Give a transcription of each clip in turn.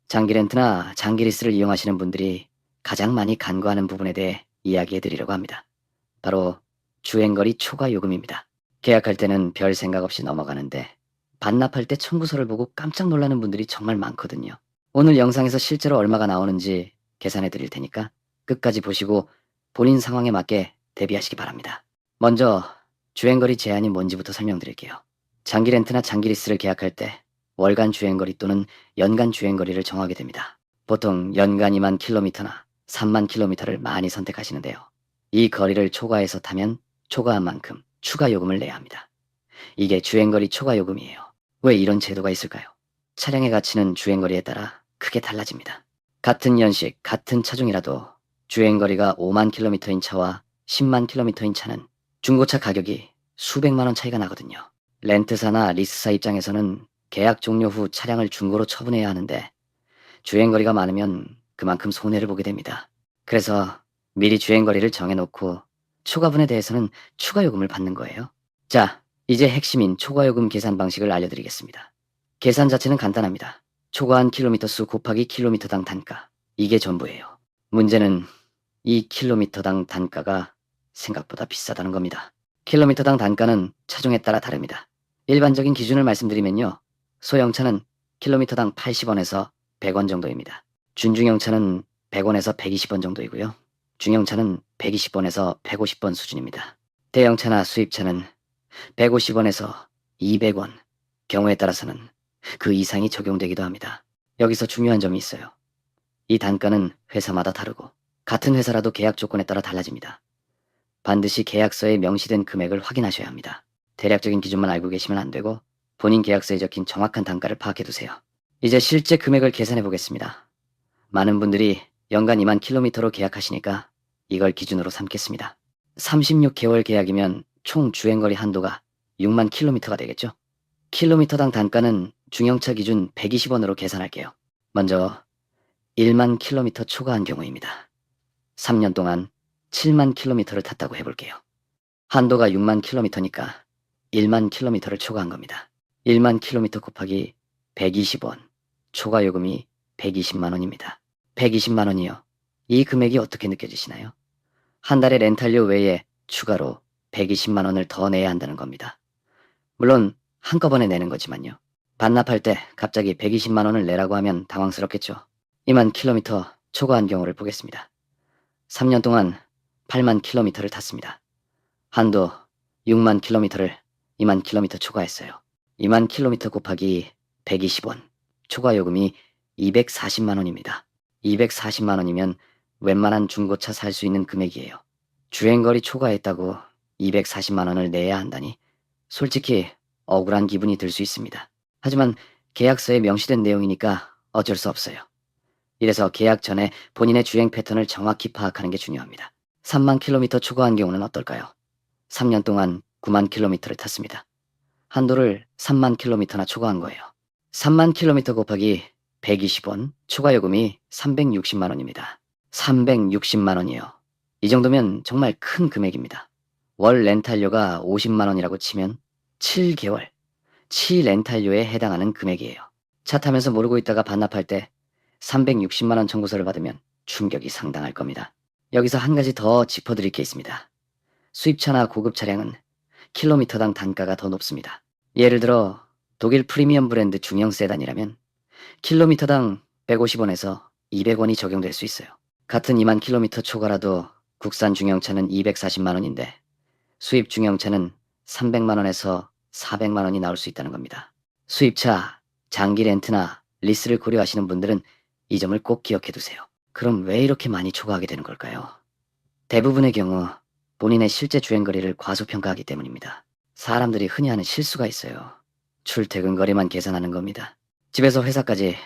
장기 렌트나 장기 리스를 이용하시는 분들이 가장 많이 간과하는 부분에 대해 이야기해 드리려고 합니다. 바로 주행거리 초과 요금입니다. 계약할 때는 별 생각 없이 넘어가는데 반납할 때 청구서를 보고 깜짝 놀라는 분들이 정말 많거든요. 오늘 영상에서 실제로 얼마가 나오는지 계산해 드릴 테니까 끝까지 보시고 본인 상황에 맞게 대비하시기 바랍니다. 먼저 주행거리 제한이 뭔지부터 설명드릴게요. 장기 렌트나 장기 리스를 계약할 때 월간 주행거리 또는 연간 주행거리를 정하게 됩니다. 보통 연간 2만 킬로미터나 3만 킬로미터를 많이 선택하시는데요. 이 거리를 초과해서 타면 초과한 만큼 추가 요금을 내야 합니다. 이게 주행거리 초과 요금이에요. 왜 이런 제도가 있을까요? 차량의 가치는 주행거리에 따라 크게 달라집니다. 같은 연식, 같은 차종이라도 주행거리가 5만 킬로미터인 차와 10만 킬로미터인 차는 중고차 가격이 수백만 원 차이가 나거든요. 렌트사나 리스사 입장에서는 계약 종료 후 차량을 중고로 처분해야 하는데 주행거리가 많으면 그만큼 손해를 보게 됩니다. 그래서 미리 주행거리를 정해놓고 초과분에 대해서는 추가 요금을 받는 거예요. 자, 이제 핵심인 초과요금 계산 방식을 알려드리겠습니다. 계산 자체는 간단합니다. 초과한 킬로미터 수 곱하기 킬로미터당 단가. 이게 전부예요. 문제는 이 킬로미터당 단가가 생각보다 비싸다는 겁니다. 킬로미터당 단가는 차종에 따라 다릅니다. 일반적인 기준을 말씀드리면요. 소형차는 킬로미터당 80원에서 100원 정도입니다. 준중형차는 100원에서 120원 정도이고요. 중형차는 120원에서 150원 수준입니다. 대형차나 수입차는 150원에서 200원, 경우에 따라서는 그 이상이 적용되기도 합니다. 여기서 중요한 점이 있어요. 이 단가는 회사마다 다르고 같은 회사라도 계약 조건에 따라 달라집니다. 반드시 계약서에 명시된 금액을 확인하셔야 합니다. 대략적인 기준만 알고 계시면 안 되고 본인 계약서에 적힌 정확한 단가를 파악해 두세요. 이제 실제 금액을 계산해 보겠습니다. 많은 분들이 연간 2만 킬로미터로 계약하시니까 이걸 기준으로 삼겠습니다. 36개월 계약이면 총 주행거리 한도가 6만 킬로미터가 되겠죠? 킬로미터당 단가는 중형차 기준 120원으로 계산할게요. 먼저 1만 킬로미터 초과한 경우입니다. 3년 동안 7만 킬로미터를 탔다고 해볼게요. 한도가 6만 킬로미터니까 1만 킬로미터를 초과한 겁니다. 1만 킬로미터 곱하기 120원, 초과 요금이 120만 원입니다. 120만 원이요. 이 금액이 어떻게 느껴지시나요? 한 달에 렌탈료 외에 추가로 120만 원을 더 내야 한다는 겁니다. 물론 한꺼번에 내는 거지만요. 반납할 때 갑자기 120만 원을 내라고 하면 당황스럽겠죠. 2만 킬로미터 초과한 경우를 보겠습니다. 3년 동안 8만 킬로미터를 탔습니다. 한도 6만 킬로미터를 2만 킬로미터 초과했어요. 2만 킬로미터 곱하기 120원, 초과 요금이 240만 원입니다. 240만 원이면 웬만한 중고차 살 수 있는 금액이에요. 주행거리 초과했다고 240만 원을 내야 한다니 솔직히 억울한 기분이 들 수 있습니다. 하지만 계약서에 명시된 내용이니까 어쩔 수 없어요. 이래서 계약 전에 본인의 주행 패턴을 정확히 파악하는 게 중요합니다. 3만 킬로미터 초과한 경우는 어떨까요? 3년 동안 9만 킬로미터를 탔습니다. 한도를 3만 킬로미터나 초과한 거예요. 3만 킬로미터 곱하기 120원, 추가 요금이 360만 원입니다. 360만 원이요. 이 정도면 정말 큰 금액입니다. 월 렌탈료가 50만 원이라고 치면 7개월, 치 렌탈료에 해당하는 금액이에요. 차 타면서 모르고 있다가 반납할 때 360만 원 청구서를 받으면 충격이 상당할 겁니다. 여기서 한 가지 더 짚어드릴 게 있습니다. 수입차나 고급 차량은 킬로미터당 단가가 더 높습니다. 예를 들어 독일 프리미엄 브랜드 중형 세단이라면 킬로미터당 150원에서 200원이 적용될 수 있어요. 같은 2만 킬로미터 초과라도 국산 중형차는 240만 원인데 수입 중형차는 300만 원에서 400만 원이 나올 수 있다는 겁니다. 수입차, 장기 렌트나 리스를 고려하시는 분들은 이 점을 꼭 기억해 두세요. 그럼 왜 이렇게 많이 초과하게 되는 걸까요? 대부분의 경우 본인의 실제 주행거리를 과소평가하기 때문입니다. 사람들이 흔히 하는 실수가 있어요. 출퇴근 거리만 계산하는 겁니다. 집에서 회사까지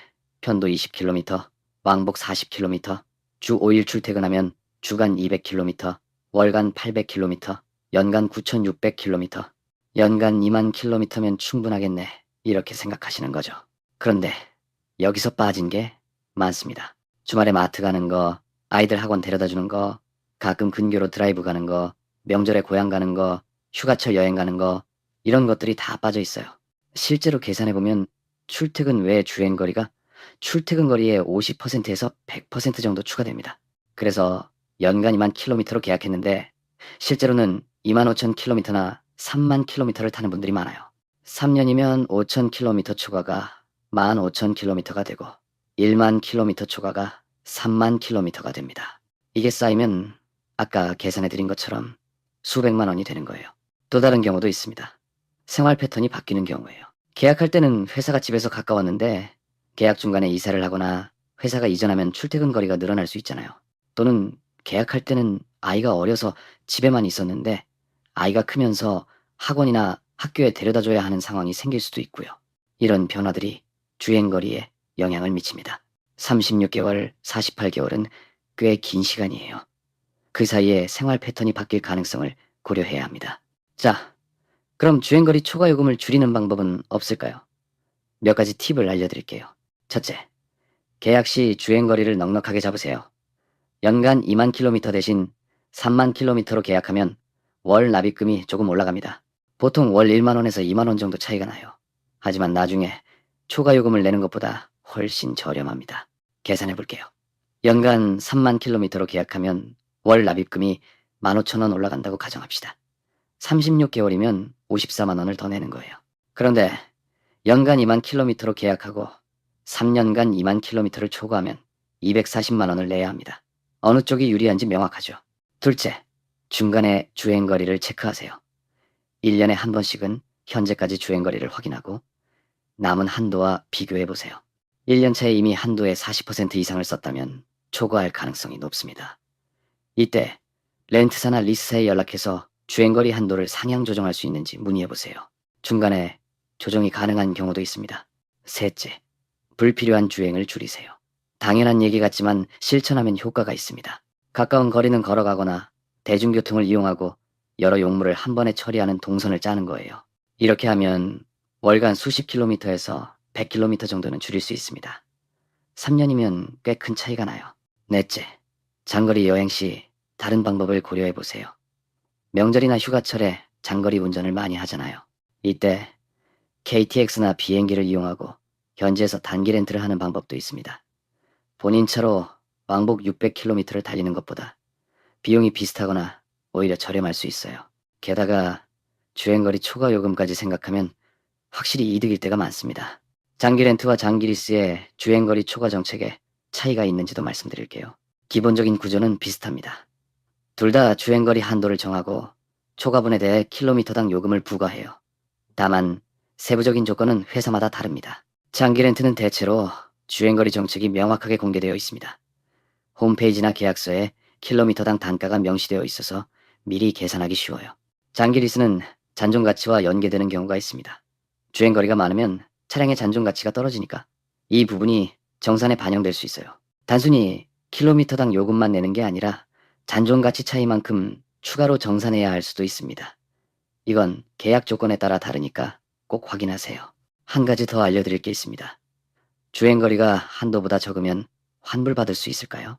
편도 20km, 왕복 40km, 주 5일 출퇴근하면 주간 200km, 월간 800km, 연간 9,600km, 연간 2만 킬로미터면 충분하겠네. 이렇게 생각하시는 거죠. 그런데 여기서 빠진 게 많습니다. 주말에 마트 가는 거, 아이들 학원 데려다 주는 거, 가끔 근교로 드라이브 가는 거, 명절에 고향 가는 거, 휴가철 여행 가는 거, 이런 것들이 다 빠져 있어요. 실제로 계산해보면 출퇴근 외 주행거리가 출퇴근 거리에 50%에서 100% 정도 추가됩니다. 그래서 연간 2만 킬로미터로 계약했는데 실제로는 2만 5천 킬로미터나 3만 킬로미터를 타는 분들이 많아요. 3년이면 5천 킬로미터 추가가 1만 5천 킬로미터가 되고 1만 킬로미터 추가가 3만 킬로미터가 됩니다. 이게 쌓이면 아까 계산해드린 것처럼 수백만 원이 되는 거예요. 또 다른 경우도 있습니다. 생활 패턴이 바뀌는 경우예요. 계약할 때는 회사가 집에서 가까웠는데 계약 중간에 이사를 하거나 회사가 이전하면 출퇴근 거리가 늘어날 수 있잖아요. 또는 계약할 때는 아이가 어려서 집에만 있었는데 아이가 크면서 학원이나 학교에 데려다 줘야 하는 상황이 생길 수도 있고요. 이런 변화들이 주행거리에 영향을 미칩니다. 36개월, 48개월은 꽤 긴 시간이에요. 그 사이에 생활 패턴이 바뀔 가능성을 고려해야 합니다. 자, 그럼 주행거리 초과 요금을 줄이는 방법은 없을까요? 몇 가지 팁을 알려드릴게요. 첫째, 계약 시 주행거리를 넉넉하게 잡으세요. 연간 2만 킬로미터 대신 3만 킬로미터로 계약하면 월 납입금이 조금 올라갑니다. 보통 월 1만 원에서 2만 원 정도 차이가 나요. 하지만 나중에 초과 요금을 내는 것보다 훨씬 저렴합니다. 계산해 볼게요. 연간 3만 킬로미터로 계약하면 월 납입금이 15,000원 올라간다고 가정합시다. 36개월이면 54만 원을 더 내는 거예요. 그런데 연간 2만 킬로미터로 계약하고 3년간 2만 킬로미터를 초과하면 240만 원을 내야 합니다. 어느 쪽이 유리한지 명확하죠. 둘째, 중간에 주행거리를 체크하세요. 1년에 한 번씩은 현재까지 주행거리를 확인하고 남은 한도와 비교해보세요. 1년 차에 이미 한도의 40% 이상을 썼다면 초과할 가능성이 높습니다. 이때 렌트사나 리스사에 연락해서 주행거리 한도를 상향 조정할 수 있는지 문의해보세요. 중간에 조정이 가능한 경우도 있습니다. 셋째, 불필요한 주행을 줄이세요. 당연한 얘기 같지만 실천하면 효과가 있습니다. 가까운 거리는 걸어가거나 대중교통을 이용하고 여러 용무를 한 번에 처리하는 동선을 짜는 거예요. 이렇게 하면 월간 수십 킬로미터에서 100킬로미터 정도는 줄일 수 있습니다. 3년이면 꽤 큰 차이가 나요. 넷째, 장거리 여행 시 다른 방법을 고려해 보세요. 명절이나 휴가철에 장거리 운전을 많이 하잖아요. 이때 KTX나 비행기를 이용하고 현지에서 단기 렌트를 하는 방법도 있습니다. 본인 차로 왕복 600km를 달리는 것보다 비용이 비슷하거나 오히려 저렴할 수 있어요. 게다가 주행거리 초과 요금까지 생각하면 확실히 이득일 때가 많습니다. 장기 렌트와 장기 리스의 주행거리 초과 정책에 차이가 있는지도 말씀드릴게요. 기본적인 구조는 비슷합니다. 둘 다 주행거리 한도를 정하고 초과분에 대해 킬로미터당 요금을 부과해요. 다만 세부적인 조건은 회사마다 다릅니다. 장기 렌트는 대체로 주행거리 정책이 명확하게 공개되어 있습니다. 홈페이지나 계약서에 킬로미터당 단가가 명시되어 있어서 미리 계산하기 쉬워요. 장기 리스는 잔존 가치와 연계되는 경우가 있습니다. 주행거리가 많으면 차량의 잔존 가치가 떨어지니까 이 부분이 정산에 반영될 수 있어요. 단순히 킬로미터당 요금만 내는 게 아니라 잔존 가치 차이만큼 추가로 정산해야 할 수도 있습니다. 이건 계약 조건에 따라 다르니까 꼭 확인하세요. 한 가지 더 알려드릴 게 있습니다. 주행거리가 한도보다 적으면 환불받을 수 있을까요?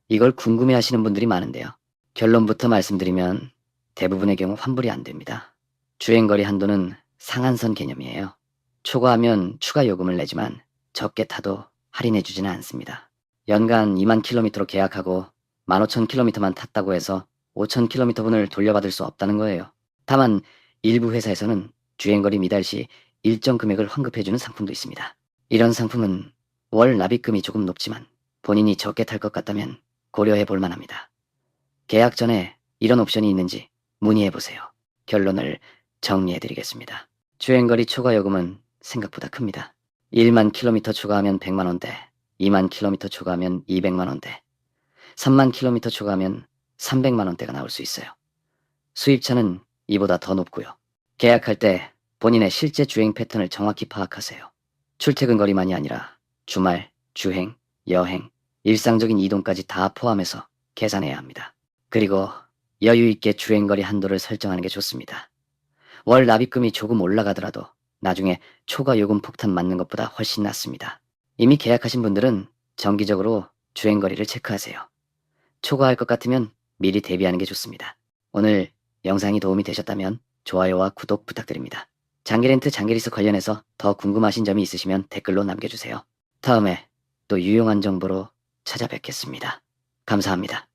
이걸 궁금해하시는 분들이 많은데요. 결론부터 말씀드리면 대부분의 경우 환불이 안 됩니다. 주행거리 한도는 상한선 개념이에요. 초과하면 추가 요금을 내지만 적게 타도 할인해주지는 않습니다. 연간 2만 킬로미터로 계약하고 15,000킬로미터만 탔다고 해서 5,000킬로미터분을 돌려받을 수 없다는 거예요. 다만 일부 회사에서는 주행거리 미달 시 일정 금액을 환급해주는 상품도 있습니다. 이런 상품은 월 납입금이 조금 높지만 본인이 적게 탈 것 같다면 고려해 볼 만합니다. 계약 전에 이런 옵션이 있는지 문의해 보세요. 결론을 정리해 드리겠습니다. 주행거리 초과 요금은 생각보다 큽니다. 1만 킬로미터 추가하면 100만 원대, 2만 킬로미터 추가하면 200만 원대, 3만 킬로미터 추가하면 300만 원대가 나올 수 있어요. 수입차는 이보다 더 높고요. 계약할 때 본인의 실제 주행 패턴을 정확히 파악하세요. 출퇴근 거리만이 아니라 주말, 주행, 여행, 일상적인 이동까지 다 포함해서 계산해야 합니다. 그리고 여유 있게 주행거리 한도를 설정하는 게 좋습니다. 월 납입금이 조금 올라가더라도 나중에 초과 요금 폭탄 맞는 것보다 훨씬 낫습니다. 이미 계약하신 분들은 정기적으로 주행거리를 체크하세요. 초과할 것 같으면 미리 대비하는 게 좋습니다. 오늘 영상이 도움이 되셨다면 좋아요와 구독 부탁드립니다. 장기렌트 장기리스 관련해서 더 궁금하신 점이 있으시면 댓글로 남겨주세요. 다음에 또 유용한 정보로 찾아뵙겠습니다. 감사합니다.